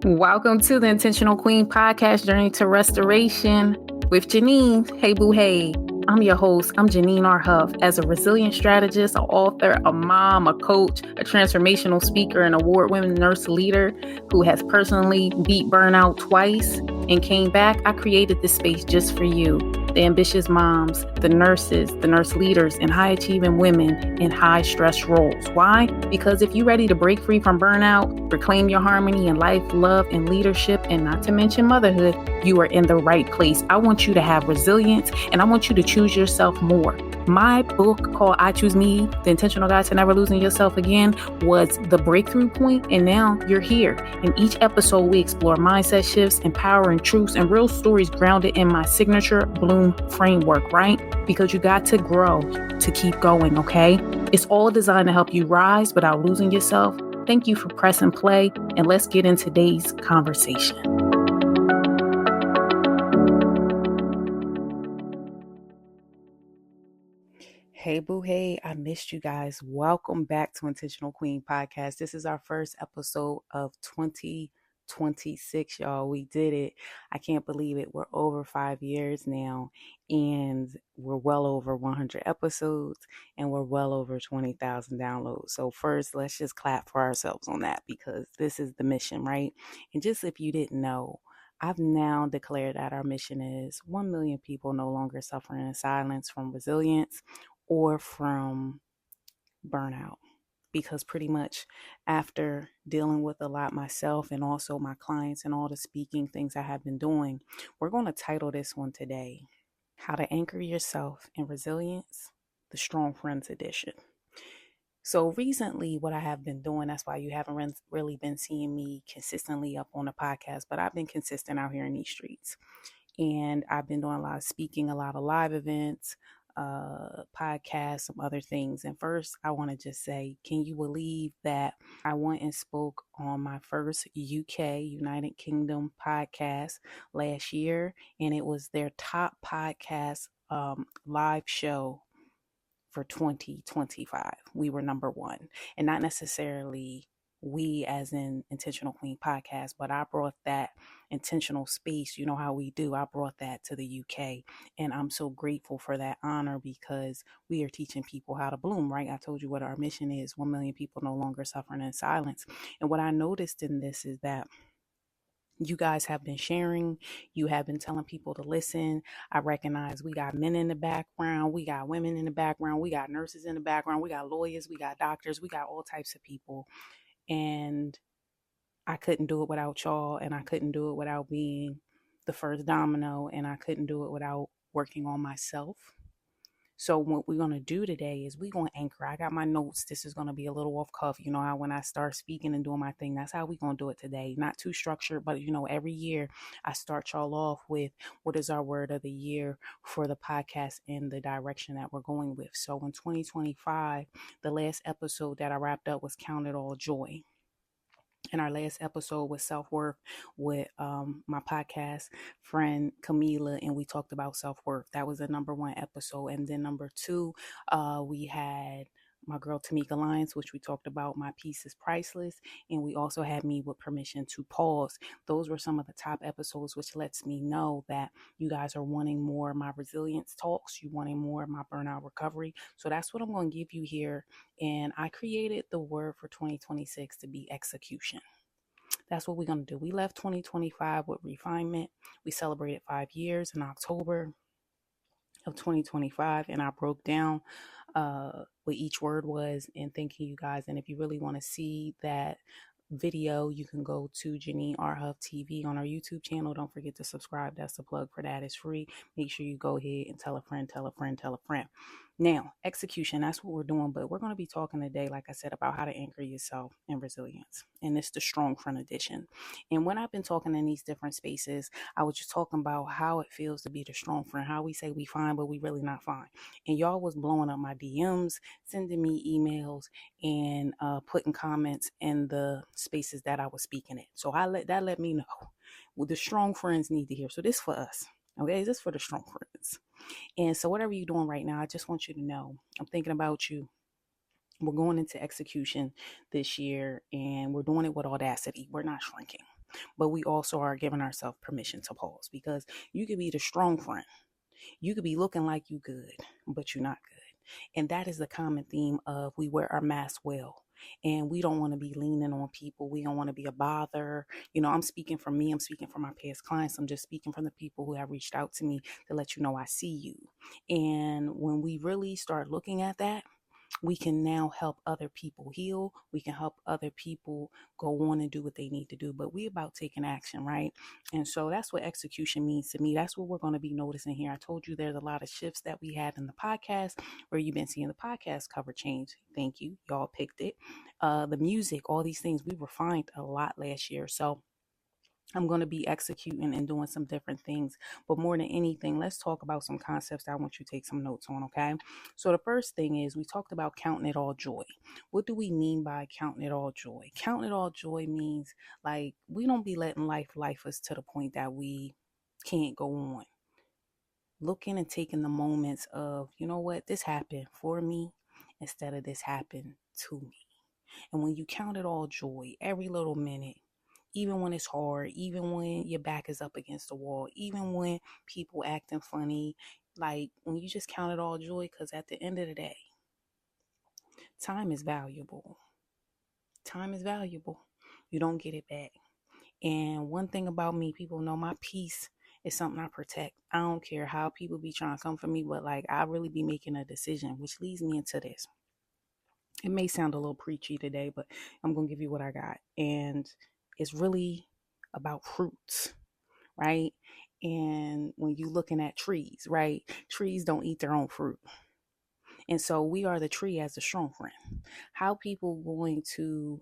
Welcome to the Intentional Queen Podcast Journey to Restoration with Jineen. Hey, boo, hey. I'm your host. I'm Jineen R. Huff. As a resilient strategist, an author, a mom, a coach, a transformational speaker, and award-winning nurse leader who has personally beat burnout twice and came back, I created this space just for you. The ambitious moms, the nurses, the nurse leaders, and high-achieving women in high-stress roles. Why? Because if you're ready to break free from burnout, reclaim your harmony in life, love, and leadership, and not to mention motherhood, you are in the right place. I want you to have resilience, and I want you to choose yourself more. My book called I Choose Me, The Intentional Guide to Never Losing Yourself Again, was the breakthrough point, and now you're here. In each episode, we explore mindset shifts, empowering truths, and real stories grounded in my signature Bloom framework, right? Because you got to grow to keep going, okay? It's all designed to help you rise without losing yourself. Thank you for pressing play, and let's get into today's conversation. Hey, boo, hey, I missed you guys. Welcome back to Intentional Queen Podcast. This is our first episode of 2026, y'all. We did it. I can't believe it. We're over 5 years now, and we're well over 100 episodes, and we're well over 20,000 downloads. So first, let's just clap for ourselves on that, because this is the mission, right? And just if you didn't know, I've now declared that our mission is 1 million people no longer suffering in silence from resilience or from burnout. Because pretty much after dealing with a lot myself and also my clients and all the speaking things I have been doing, we're going to title this one today, How to Anchor Yourself in Resilience, the Strong Friends Edition. So recently what I have been doing, that's why you haven't really been seeing me consistently up on the podcast, but I've been consistent out here in these streets. And I've been doing a lot of speaking, a lot of live events, podcasts, some other things. And first, I want to just say, can you believe that I went and spoke on my first UK, United Kingdom podcast last year, and it was their top podcast live show for 2025. We were number one, and not necessarily we as in Intentional Queen Podcast, but I brought that intentional space. You know how we do. I brought that to the UK, and I'm so grateful for that honor, because we are teaching people how to bloom, right? I told you what our mission is: 1 million people no longer suffering in silence. And what I noticed in this is that you guys have been sharing. You have been telling people to listen. I recognize we got men in the background. We got women in the background. We got nurses in the background. We got lawyers. We got doctors. We got all types of people. And I couldn't do it without y'all. And I couldn't do it without being the first domino. And I couldn't do it without working on myself. So what we're going to do today is we're going to anchor. I got my notes. This is going to be a little off cuff. You know how when I start speaking and doing my thing, that's how we're going to do it today. Not too structured, but every year I start y'all off with what is our word of the year for the podcast and the direction that we're going with. So in 2025, the last episode that I wrapped up was Count It All Joy. And our last episode was self-worth with my podcast friend Camila, and we talked about self-worth. That was the number one episode. And then number two, we had my girl Tamika Lyons, which we talked about My Peace is Priceless. And we also had Me with Permission to Pause. Those were some of the top episodes, which lets me know that you guys are wanting more of my resilience talks. You wanting more of my burnout recovery. So that's what I'm going to give you here. And I created the word for 2026 to be execution. That's what we're going to do. We left 2025 with refinement. We celebrated 5 years in October of 2025, and I broke down what each word was, and thanking you guys. And if you really want to see that video, you can go to Jineen R. Huff TV on our YouTube channel. Don't forget to subscribe. That's the plug for that. It's free. Make sure you go ahead and tell a friend, tell a friend, tell a friend. Now, execution, that's what we're doing, but we're going to be talking today, like I said, about how to anchor yourself in resilience. And it's the Strong Friend Edition. And when I've been talking in these different spaces, I was just talking about how it feels to be the strong friend, how we say we fine, but we really not fine. And y'all was blowing up my DMs, sending me emails, and putting comments in the spaces that I was speaking at. So that let me know what the strong friends need to hear. So this for us. Okay, this is for the strong friends. And so whatever you're doing right now, I just want you to know, I'm thinking about you. We're going into execution this year, and we're doing it with audacity. We're not shrinking. But we also are giving ourselves permission to pause, because you could be the strong friend. You could be looking like you good, but you're not good. And that is the common theme of we wear our mask well. And we don't want to be leaning on people. We don't want to be a bother. I'm speaking from me. I'm speaking from my past clients. I'm just speaking from the people who have reached out to me to let you know I see you. And when we really start looking at that, we can now help other people heal. We can help other people go on and do what they need to do. But we about taking action, right? And so that's what execution means to me. That's what we're going to be noticing here. I told you there's a lot of shifts that we had in the podcast, where you've been seeing the podcast cover change. Thank you. Y'all picked it. The music, all these things, we refined a lot last year. So I'm going to be executing and doing some different things. But more than anything, let's talk about some concepts that I want you to take some notes on, okay? So the first thing is, we talked about counting it all joy. What do we mean by counting it all joy? Counting it all joy means, like, we don't be letting life us to the point that we can't go on. Looking and taking the moments of, you know what, this happened for me instead of this happened to me. And when you count it all joy, every little minute, even when it's hard, even when your back is up against the wall, even when people acting funny, like when you just count it all joy, because at the end of the day, time is valuable. Time is valuable. You don't get it back. And one thing about me, people know my peace is something I protect. I don't care how people be trying to come for me, but like, I really be making a decision, which leads me into this. It may sound a little preachy today, but I'm going to give you what I got. And it's really about fruits, right? And when you're looking at trees, right? Trees don't eat their own fruit. And so we are the tree as a strong friend. How people going to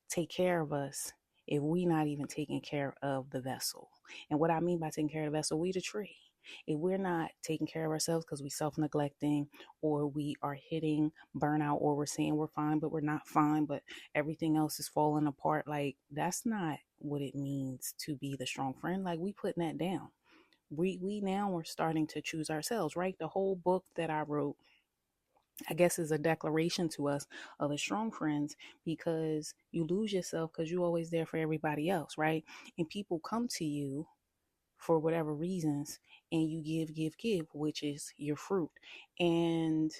take care of us if we not even taking care of the vessel? And what I mean by taking care of the vessel, we the tree. If we're not taking care of ourselves because we self-neglecting, or we are hitting burnout, or we're saying we're fine but we're not fine, but everything else is falling apart, like, that's not what it means to be the strong friend. Like, we putting that down. We now are starting to choose ourselves, right? The whole book that I wrote, I guess, is a declaration to us of the strong friends, because you lose yourself because you're always there for everybody else, right? And people come to you for whatever reasons, and you give, which is your fruit. And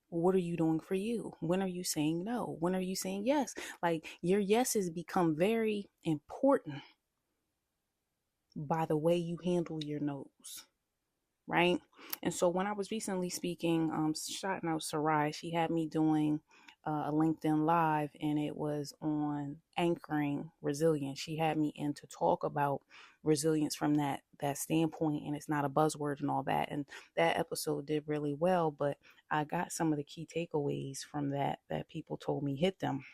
what are you doing for you? When are you saying no? When are you saying yes? Like, your yeses become very important by the way you handle your no's, right? And so when I was recently speaking, shouting out Sarai, she had me doing a LinkedIn live, and it was on anchoring resilience. She had me in to talk about resilience from that standpoint, and it's not a buzzword and all that. And that episode did really well, but I got some of the key takeaways from that people told me hit them.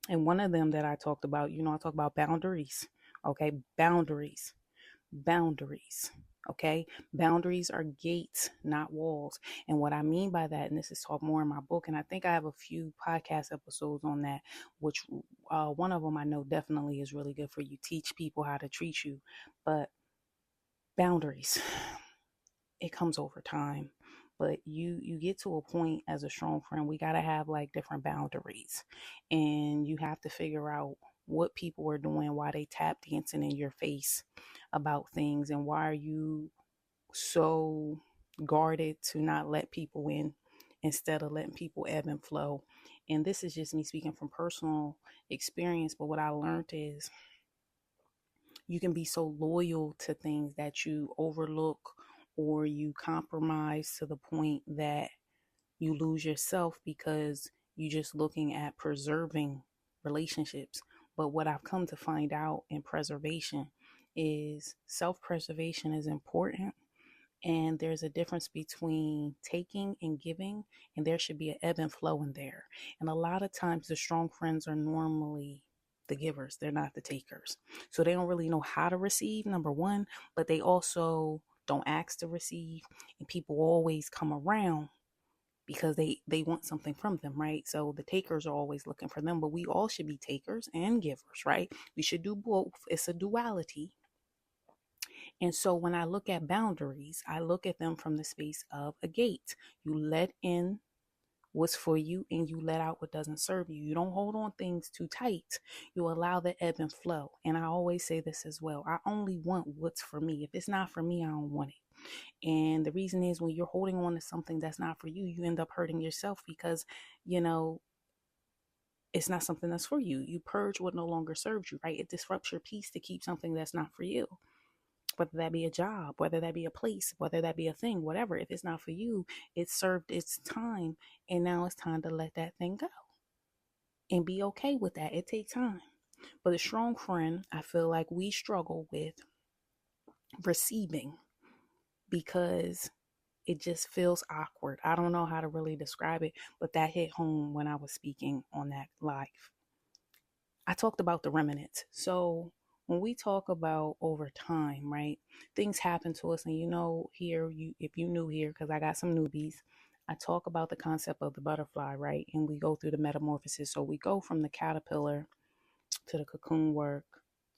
And one of them that I talked about, I talk about boundaries. Okay, boundaries. Okay, boundaries are gates, not walls. And what I mean by that, and this is talked more in my book, and I think I have a few podcast episodes on that, which one of them I know definitely is really good for you. Teach people how to treat you. But boundaries, it comes over time. But you get to a point as a strong friend, we got to have like different boundaries, and you have to figure out what people are doing, why they tap dancing in your face about things, and why are you so guarded to not let people in instead of letting people ebb and flow. And this is just me speaking from personal experience, but what I learned is you can be so loyal to things that you overlook, or you compromise to the point that you lose yourself because you're just looking at preserving relationships. But what I've come to find out in preservation is self-preservation is important. And there's a difference between taking and giving, and there should be an ebb and flow in there. And a lot of times the strong friends are normally the givers, they're not the takers. So they don't really know how to receive, number one, but they also don't ask to receive. And people always come around because they want something from them, right? So the takers are always looking for them, but we all should be takers and givers, right? We should do both. It's a duality. And so when I look at boundaries, I look at them from the space of a gate. You let in what's for you and you let out what doesn't serve you. You don't hold on things too tight. You allow the ebb and flow. And I always say this as well. I only want what's for me. If it's not for me, I don't want it. And the reason is, when you're holding on to something that's not for you, you end up hurting yourself because, you know, it's not something that's for you. You purge what no longer serves you, right? It disrupts your peace to keep something that's not for you. Whether that be a job, whether that be a place, whether that be a thing, whatever. If it's not for you, it served its time. And now it's time to let that thing go and be okay with that. It takes time. But a strong friend, I feel like we struggle with receiving because it just feels awkward. I don't know how to really describe it, but that hit home when I was speaking on that live. I talked about the remnants. So when we talk about over time, right, things happen to us. And here, if you new here, because I got some newbies, I talk about the concept of the butterfly, right? And we go through the metamorphosis. So we go from the caterpillar to the cocoon work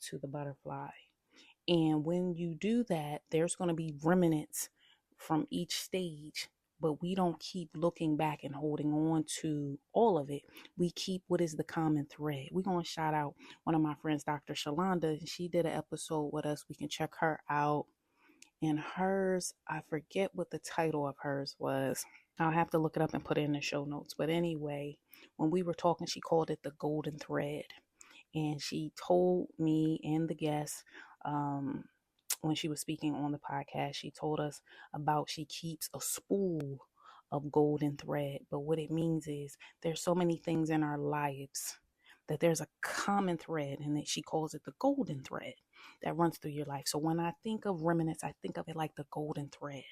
to the butterfly. And when you do that, there's going to be remnants from each stage, but we don't keep looking back and holding on to all of it. We keep what is the common thread. We're going to shout out one of my friends, Dr. Shalonda. She did an episode with us. We can check her out. And hers, I forget what the title of hers was. I'll have to look it up and put it in the show notes. But anyway, when we were talking, she called it the golden thread. And she told me and the guests, when she was speaking on the podcast, she told us about she keeps a spool of golden thread. But what it means is there's so many things in our lives that there's a common thread, and that she calls it the golden thread that runs through your life. So when I think of remnants, I think of it like the golden thread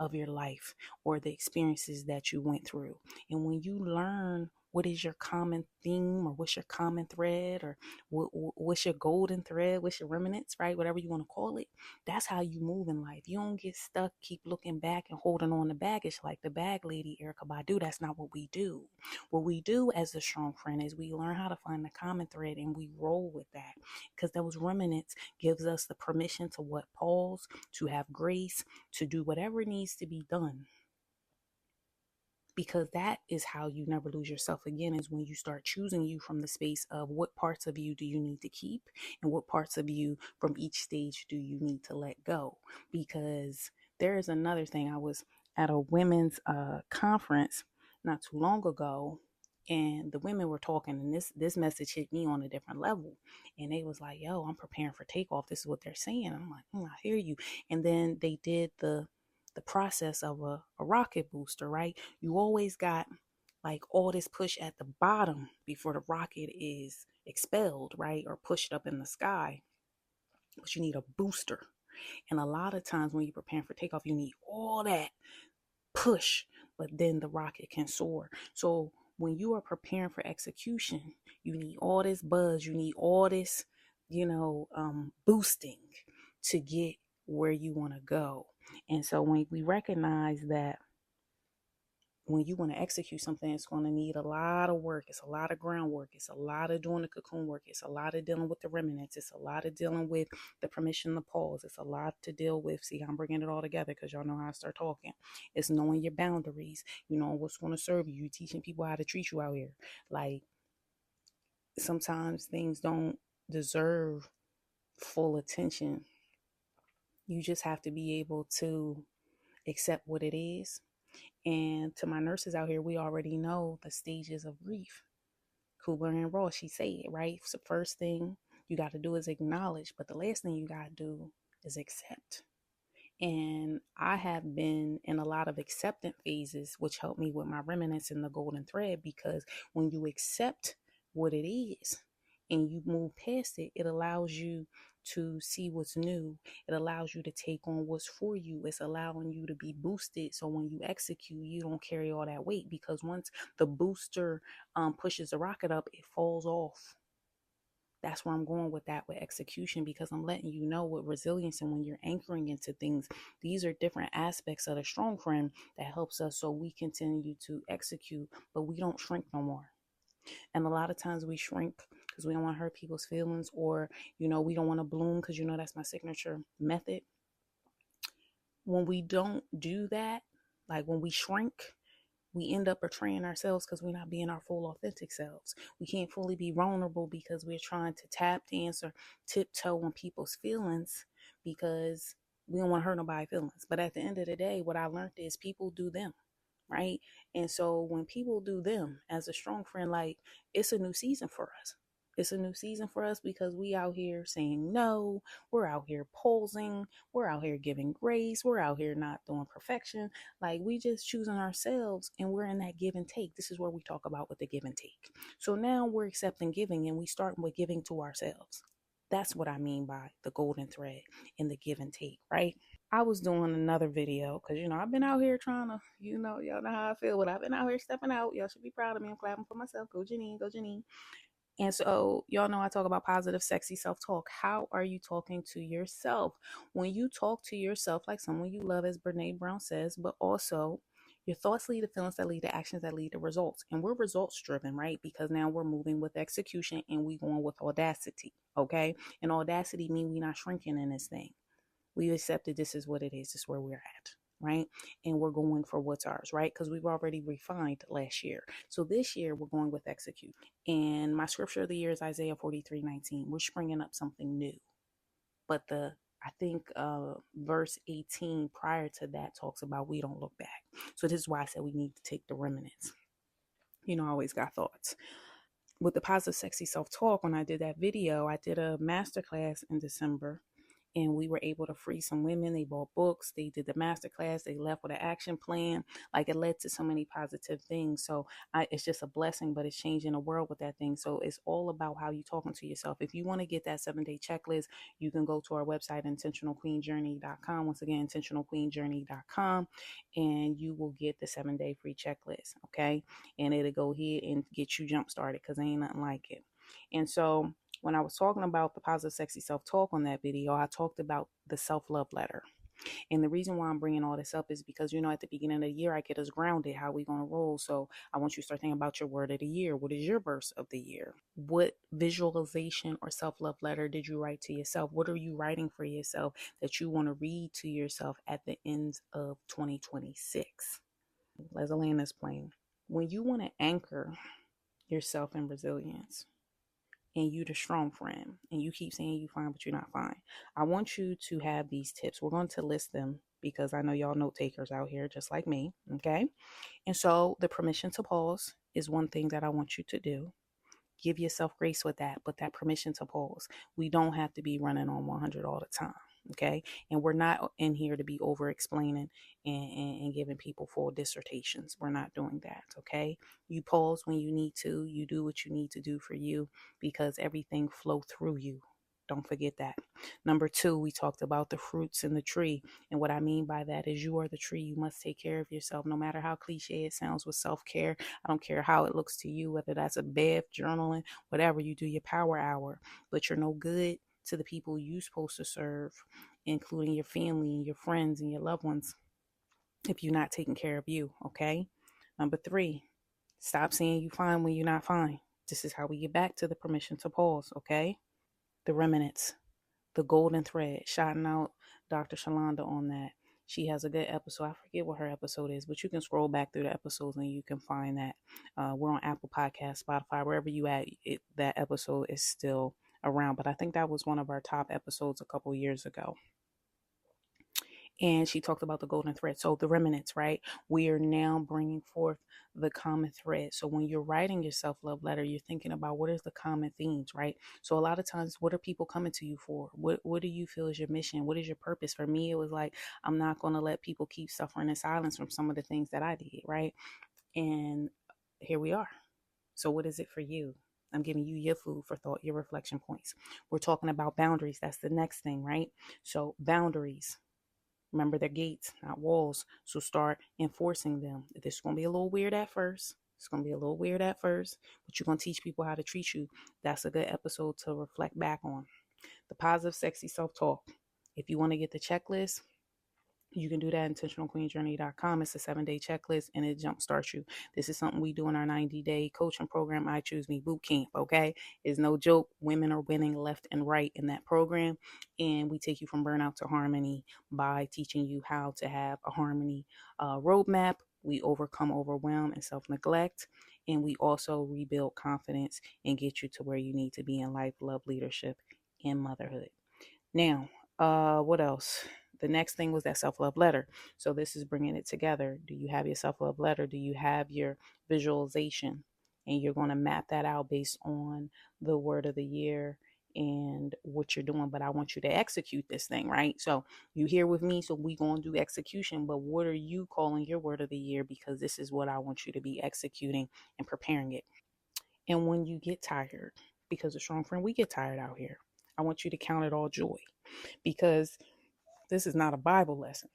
of your life or the experiences that you went through. And when you learn what is your common theme, or what's your common thread, or what's your golden thread, what's your remnants, right? Whatever you want to call it. That's how you move in life. You don't get stuck, keep looking back and holding on to baggage like the bag lady, Erykah Badu. That's not what we do. What we do as a strong friend is we learn how to find the common thread and we roll with that, because those remnants gives us the permission to pause, to have grace, to do whatever needs to be done. Because that is how you never lose yourself again, is when you start choosing you from the space of what parts of you do you need to keep and what parts of you from each stage do you need to let go. Because there is another thing. I was at a women's conference not too long ago, and the women were talking, and this message hit me on a different level. And they was like, yo, I'm preparing for takeoff. This is what they're saying. I'm like, I hear you. And then they did the process of a rocket booster, right? You always got like all this push at the bottom before the rocket is expelled, right? Or pushed up in the sky. But you need a booster. And a lot of times when you're preparing for takeoff, you need all that push, but then the rocket can soar. So when you are preparing for execution, you need all this buzz, you need all this, boosting to get where you want to go. And so when we recognize that when you want to execute something, it's going to need a lot of work. It's a lot of groundwork. It's a lot of doing the cocoon work. It's a lot of dealing with the remnants. It's a lot of dealing with the permission to pause. It's a lot to deal with. See, I'm bringing it all together because y'all know how I start talking. It's knowing your boundaries. You know what's going to serve you. You're teaching people how to treat you out here. Like, sometimes things don't deserve full attention. You just have to be able to accept what it is. And to my nurses out here, we already know the stages of grief. Kubler-Ross, she said, right? So first thing you got to do is acknowledge, but the last thing you got to do is accept. And I have been in a lot of acceptance phases, which helped me with my remnants in the golden thread, because when you accept what it is and you move past it, it allows you to see what's new. It allows you to take on what's for you. It's allowing you to be boosted. So when you execute, you don't carry all that weight, because once the booster pushes the rocket up, it falls off. That's where I'm going with that, with execution, because I'm letting you know with resilience and when you're anchoring into things, these are different aspects of the strong friend that helps us so we continue to execute, but we don't shrink no more. And a lot of times we shrink because we don't want to hurt people's feelings, or, we don't want to bloom because, that's my signature method. When we don't do that, like when we shrink, we end up betraying ourselves because we're not being our full authentic selves. We can't fully be vulnerable because we're trying to tap dance or tiptoe on people's feelings because we don't want to hurt nobody's feelings. But at the end of the day, what I learned is people do them, right? And so when people do them, as a strong friend, like, it's a new season for us. It's a new season for us because we out here saying no. We're out here posing. We're out here giving grace. We're out here not doing perfection. Like, we just choosing ourselves, and we're in that give and take. This is where we talk about with the give and take. So now we're accepting giving, and we start with giving to ourselves. That's what I mean by the golden thread and the give and take, right? I was doing another video because, I've been out here trying to, y'all know how I feel, but I've been out here stepping out. Y'all should be proud of me. I'm clapping for myself. Go Jineen, go Jineen. And so, y'all know I talk about positive, sexy self-talk. How are you talking to yourself? When you talk to yourself like someone you love, as Brene Brown says, but also your thoughts lead to feelings that lead to actions that lead to results. And we're results driven, right? Because now we're moving with execution and we going with audacity, okay? And audacity means we're not shrinking in this thing. We accepted this is what it is. This is where we're at, right? And we're going for what's ours, right? Because we've already refined last year. So this year we're going with execute. And my scripture of the year is Isaiah 43:19. We're springing up something new. But I think verse 18 prior to that talks about we don't look back. So this is why I said we need to take the remnants. I always got thoughts. With the positive, sexy self-talk, when I did that video, I did a masterclass in December. And we were able to free some women. They bought books. They did the masterclass. They left with an action plan. Like, it led to so many positive things. So it's just a blessing, but it's changing the world with that thing. So it's all about how you're talking to yourself. If you want to get that 7-day checklist, you can go to our website, intentionalqueenjourney.com. Once again, intentionalqueenjourney.com, and you will get the 7-day free checklist. Okay. And it'll go ahead and get you jump started because ain't nothing like it. And so when I was talking about the positive, sexy self-talk on that video, I talked about the self-love letter. And the reason why I'm bringing all this up is because, at the beginning of the year, I get us grounded, how we going to roll. So I want you to start thinking about your word of the year. What is your verse of the year? What visualization or self-love letter did you write to yourself? What are you writing for yourself that you want to read to yourself at the end of 2026? Let's land this plane. When you want to anchor yourself in resilience, and you the strong friend, and you keep saying you fine, but you're not fine, I want you to have these tips. We're going to list them because I know y'all note takers out here just like me, okay? And so the permission to pause is one thing that I want you to do. Give yourself grace with that, but that permission to pause. We don't have to be running on 100 all the time, okay? And we're not in here to be over explaining and giving people full dissertations. We're not doing that, okay? You pause when you need to. You do what you need to do for you because everything flow through you. Don't forget that. Number 2, we talked about the fruits in the tree. And what I mean by that is you are the tree. You must take care of yourself, no matter how cliche it sounds with self-care. I don't care how it looks to you, whether that's a bath, journaling, whatever. You do your power hour, but you're no good to the people you're supposed to serve, including your family and your friends and your loved ones, if you're not taking care of you, okay? Number 3, stop saying you fine when you're not fine. This is how we get back to the permission to pause, okay? The remnants, the golden thread, shouting out Dr. Shalonda on that. She has a good episode. I forget what her episode is, but you can scroll back through the episodes and you can find that. We're on Apple Podcasts, Spotify, wherever you at. That episode is still around, but I think that was one of our top episodes a couple years ago. And she talked about the golden thread. So the remnants, right? We are now bringing forth the common thread. So when you're writing your self-love letter, you're thinking about what is the common themes, right? So a lot of times, what are people coming to you for? What do you feel is your mission? What is your purpose? For me, it was like, I'm not going to let people keep suffering in silence from some of the things that I did, right? And here we are. So what is it for you? I'm giving you your food for thought, your reflection points. We're talking about boundaries. That's the next thing, right? So boundaries. Remember, they're gates, not walls. So start enforcing them. This is going to be a little weird at first. But you're going to teach people how to treat you. That's a good episode to reflect back on. The positive, sexy self-talk. If you want to get the checklist, you can do that at intentionalqueenjourney.com. It's a 7-day checklist and it jumpstarts you. This is something we do in our 90-day coaching program, I Choose Me Boot Camp, okay? It's no joke. Women are winning left and right in that program. And we take you from burnout to harmony by teaching you how to have a harmony roadmap we overcome overwhelm and self-neglect, and we also rebuild confidence and get you to where you need to be in life, love, leadership, and motherhood. Now, what else? The next thing was that self-love letter. So this is bringing it together. Do you have your self-love letter? Do you have your visualization? And you're going to map that out based on the word of the year and what you're doing. But I want you to execute this thing, right? So you here with me, so we going to do execution. But what are you calling your word of the year? Because this is what I want you to be executing and preparing it. And when you get tired, because a strong friend, we get tired out here, I want you to count it all joy, because this is not a Bible lesson.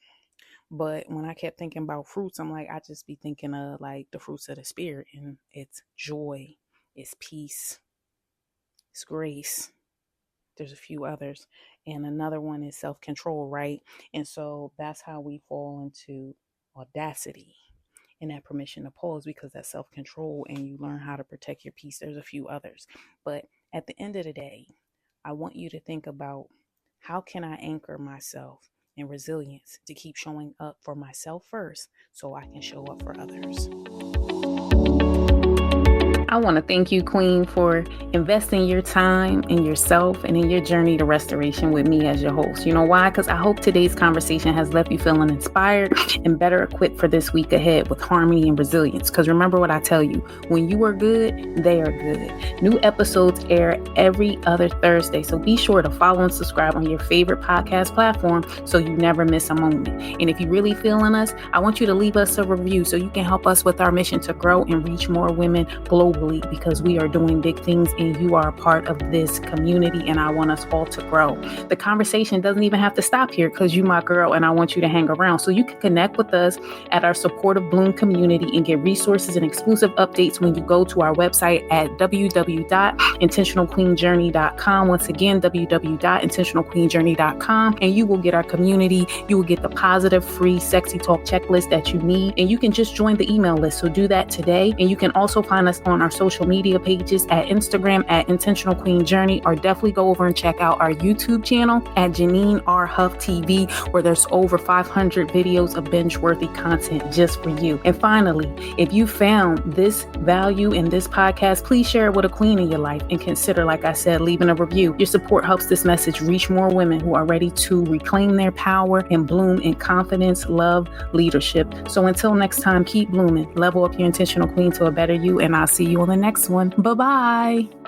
But when I kept thinking about fruits, I'm like, I just be thinking of like the fruits of the spirit, and it's joy, it's peace, it's grace. There's a few others. And another one is self-control, right? And so that's how we fall into audacity and that permission to pause, because that's self-control and you learn how to protect your peace. There's a few others. But at the end of the day, I want you to think about, how can I anchor myself in resilience to keep showing up for myself first so I can show up for others? I want to thank you, Queen, for investing your time in yourself and in your journey to restoration with me as your host. You know why? Because I hope today's conversation has left you feeling inspired and better equipped for this week ahead with harmony and resilience. Because remember what I tell you, when you are good, they are good. New episodes air every other Thursday. So be sure to follow and subscribe on your favorite podcast platform so you never miss a moment. And if you're really feeling us, I want you to leave us a review so you can help us with our mission to grow and reach more women globally, because we are doing big things and you are a part of this community, and I want us all to grow. The conversation doesn't even have to stop here, because you my girl and I want you to hang around. So you can connect with us at our Supportive Bloom community and get resources and exclusive updates when you go to our website at www.intentionalqueenjourney.com. Once again, www.intentionalqueenjourney.com, and you will get our community. You will get the positive, free, sexy talk checklist that you need, and you can just join the email list. So do that today. And you can also find us on our social media pages at Instagram at Intentional Queen Journey, or definitely go over and check out our YouTube channel at Jineen R. Huff TV, where there's over 500 videos of binge-worthy content just for you. And finally, if you found this value in this podcast, please share it with a queen in your life, and consider, like I said, leaving a review. Your support helps this message reach more women who are ready to reclaim their power and bloom in confidence, love, leadership. So until next time, keep blooming, level up your intentional queen to a better you, and I'll see you on the next one. Bye-bye.